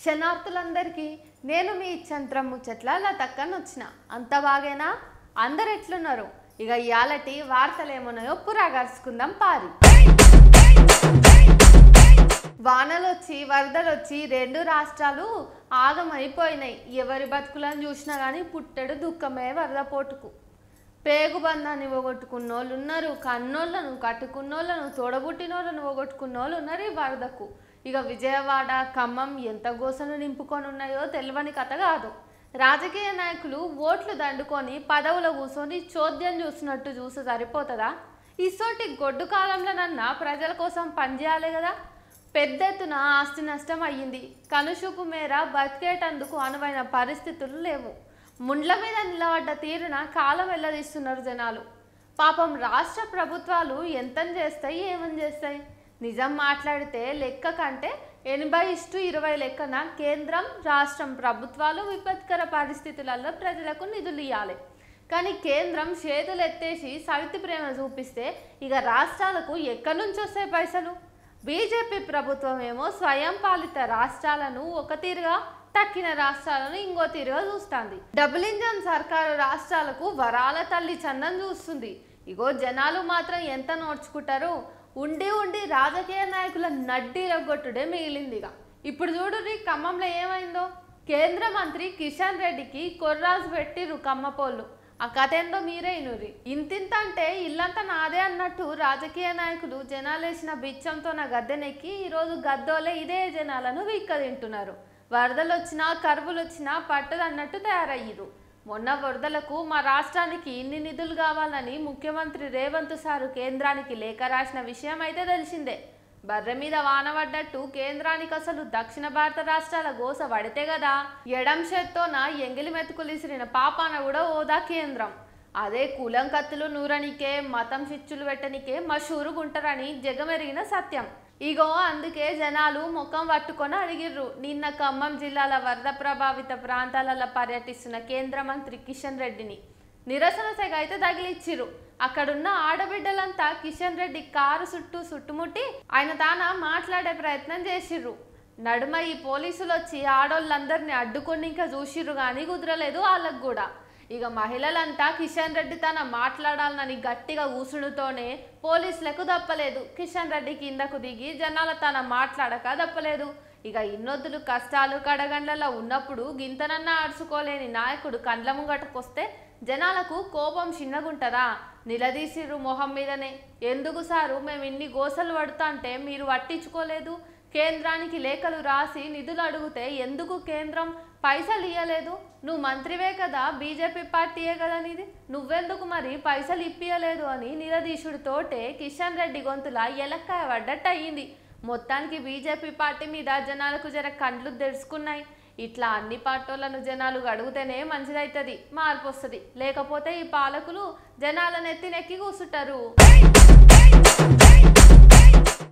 క్షణార్థులందరికీ నేను మీ చంద్రం ముచ్చట్ల లతక్కని వచ్చిన అంత బాగేనా అందరు ఎట్లున్నారు ఇక ఇయాలటి వార్తలేమున్నాయో పురాగర్చుకుందాం పారి వానలొచ్చి వరదలొచ్చి రెండు రాష్ట్రాలు ఆగమైపోయినాయి ఎవరి బతుకులను చూసినా కానీ పుట్టెడు దుఃఖమే వరద పోటుకు పేగుబంధాన్ని పోగొట్టుకున్నోళ్ళు ఉన్నారు కన్నోళ్ళను కట్టుకున్నోళ్ళను తోడబుట్టినోళ్ళను పోగొట్టుకున్నోళ్ళు ఉన్నారు ఈ వరదకు ఇక విజయవాడ ఖమ్మం ఎంత గోసను నింపుకొని ఉన్నాయో తెలియని కథ కాదు రాజకీయ నాయకులు ఓట్లు దండుకొని పదవులో కూర్చొని చోద్యం చూసినట్టు చూసి సరిపోతుందా ఇసోటి గొడ్డు కాలంలోనన్నా ప్రజల కోసం పనిచేయాలి కదా పెద్ద ఎత్తున ఆస్తి నష్టం అయ్యింది కనుచూపు మేర బతికేటందుకు అనువైన పరిస్థితులు లేవు ముండ్ల మీద నిలబడ్డ తీరున కాలం వెళ్ళదీస్తున్నారు జనాలు పాపం రాష్ట్ర ప్రభుత్వాలు ఎంతని చేస్తాయి ఏమని చేస్తాయి నిజం మాట్లాడితే లెక్క కంటే 80:20 లెక్కన కేంద్రం రాష్ట్రం ప్రభుత్వాలు విపత్కర పరిస్థితులలో ప్రజలకు నిధులు ఇవ్వాలి కానీ కేంద్రం చేతులు ఎత్తేసి సవితి ప్రేమ చూపిస్తే ఇక రాష్ట్రాలకు ఎక్కడి నుంచి వస్తాయి పైసలు బీజేపీ ప్రభుత్వం ఏమో స్వయం పాలిత రాష్ట్రాలను ఒక తీరుగా తక్కిన రాష్ట్రాలను ఇంకో తీరుగా చూస్తుంది డబుల్ ఇంజన్ సర్కారు రాష్ట్రాలకు వరాల తల్లి చందం చూస్తుంది ఇగో జనాలు మాత్రం ఎంత నోడ్చుకుంటారు ఉండి ఉండి రాజకీయ నాయకుల నడ్డి రగ్గొట్టుడే మిగిలిందిగా ఇప్పుడు చూడుర్రి ఖమ్మంలో ఏమైందో కేంద్ర మంత్రి కిషన్ రెడ్డికి కొర్రాజు పెట్టిరు కమ్మపోళ్ళు ఆ కథ ఏందో మీరే ఇనురి ఇంతింత అంటే ఇల్లంతా నాదే అన్నట్టు రాజకీయ నాయకులు జనాలేసిన బిచ్చంతో నా గద్దెనెక్కి ఈరోజు గద్దోలే ఇదే జనాలను వీక్క తింటున్నారు వరదలు వచ్చినా కరువులు వచ్చినా పట్టదన్నట్టు తయారయ్యారు మొన్న వరదలకు మా రాష్ట్రానికి ఇన్ని నిధులు కావాలని ముఖ్యమంత్రి రేవంత్ సారు కేంద్రానికి లేఖ రాసిన విషయం అయితే తెలిసిందే బర్రె మీద వాన పడ్డట్టు కేంద్రానికి అసలు దక్షిణ భారత రాష్ట్రాల గోస పడితే కదా ఎడం చేత్తోన ఎంగిలి మెతుకులిసిరిన పాపాన కూడా ఓదా కేంద్రం అదే కులం కత్తులు నూరనికే మతం చిచ్చులు పెట్టనికే మషూరుగుంటారని జగమెరిగిన సత్యం ఇగో అందుకే జనాలు ముఖం పట్టుకొని అడిగిర్రు నిన్న ఖమ్మం జిల్లాల వరద ప్రభావిత ప్రాంతాలలో పర్యటిస్తున్న కేంద్ర మంత్రి కిషన్ రెడ్డిని నిరసన సెగ అయితే తగిలిచ్చిరు అక్కడున్న ఆడబిడ్డలంతా కిషన్ రెడ్డి కారు చుట్టుముట్టి ఆయన తాన మాట్లాడే ప్రయత్నం చేసిర్రు నడుమ ఈ పోలీసులు వచ్చి ఆడోళ్ళందరినీ అడ్డుకొని ఇంకా చూసిర్రు కానీ కుదరలేదు వాళ్ళకు కూడా ఇక మహిళలంతా కిషన్ రెడ్డి తన మాట్లాడాలని గట్టిగా ఊసుడుతోనే పోలీసులకు దప్పలేదు కిషన్ రెడ్డి కిందకు దిగి జనాల తన మాట్లాడక దప్పలేదు ఇక ఇన్నొద్దులు కష్టాలు కడగండ్లలో ఉన్నప్పుడు గింతనన్నా అరుచుకోలేని నాయకుడు కండ్ల ముంగటకొస్తే జనాలకు కోపం చిన్నగుంటదా నిలదీసిర్రు మొహం మీదనే ఎందుకు సారు మేము ఇన్ని గోసలు పడుతా అంటే మీరు పట్టించుకోలేదు కేంద్రానికి లేఖలు రాసి నిధులు అడిగితే ఎందుకు కేంద్రం పైసలు ఇయ్యలేదు నువ్వు మంత్రివే కదా బీజేపీ పార్టీయే కదా నీది నువ్వెందుకు మరి పైసలు ఇప్పియలేదు అని నిలదీశుడితోటే కిషన్ రెడ్డి గొంతుల ఎలక్కాయ పడ్డట్టు అయ్యింది మొత్తానికి బీజేపీ పార్టీ మీద జనాలకు జర కండ్లు తెరుచుకున్నాయి ఇట్లా అన్ని పార్టీలను జనాలు అడిగితేనే మంచిదవుతుంది మార్పు వస్తుంది లేకపోతే ఈ పాలకులు జనాలను ఎత్తినెక్కి కూర్చుంటారు